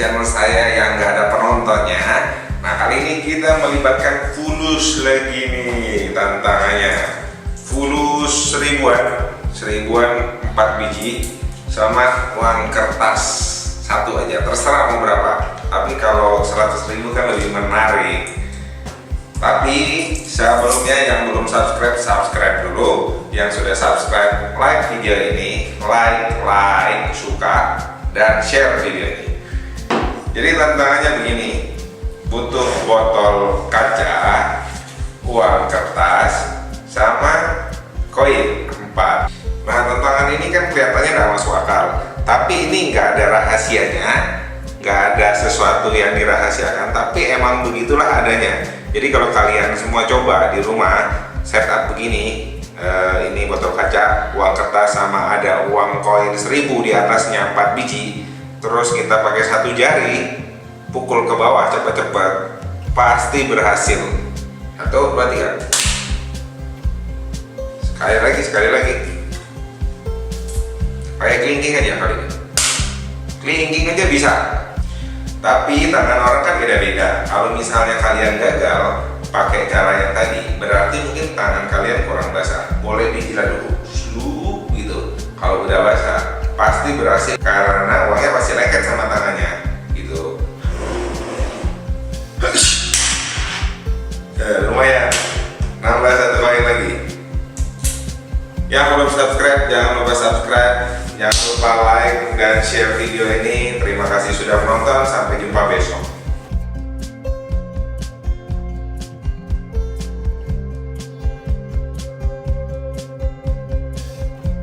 channel saya yang nggak ada penontonnya. Nah, kali ini kita melibatkan fulus lagi nih tantangannya. Fulus seribuan 4 biji sama uang kertas satu aja, terserah mau berapa. Tapi kalau 100.000 kan lebih menarik. Tapi sebelumnya yang belum subscribe dulu. Yang sudah subscribe, like video ini, like, suka, dan share video ini. Jadi tantangannya begini, butuh botol kaca, uang kertas, sama koin 4. Nah, tantangan ini kan kelihatannya nggak masuk akal, tapi ini nggak ada rahasianya, nggak ada sesuatu yang dirahasiakan, tapi emang begitulah adanya. Jadi kalau kalian semua coba di rumah setup begini, ini botol kaca, uang kertas, sama ada uang koin 1000 di atasnya 4 biji, terus kita pakai satu jari pukul ke bawah cepat-cepat, pasti berhasil. 1, 2, 3. Sekali lagi. Kayak kelingking aja kali ini. Kelingking aja bisa. Tapi tangan orang kan beda-beda. Kalau misalnya kalian gagal pakai cara yang tadi, berarti mungkin tangan kalian kurang basah. Boleh dijilat dulu, slup gitu. Kalau udah basah, pasti berhasil karena uangnya pasti lengket sama tangannya, gitu. Lumayan. Nambah 1 koin lagi. Yang belum subscribe, jangan lupa subscribe. Jangan lupa like dan share video ini. Terima kasih sudah menonton. Sampai jumpa besok.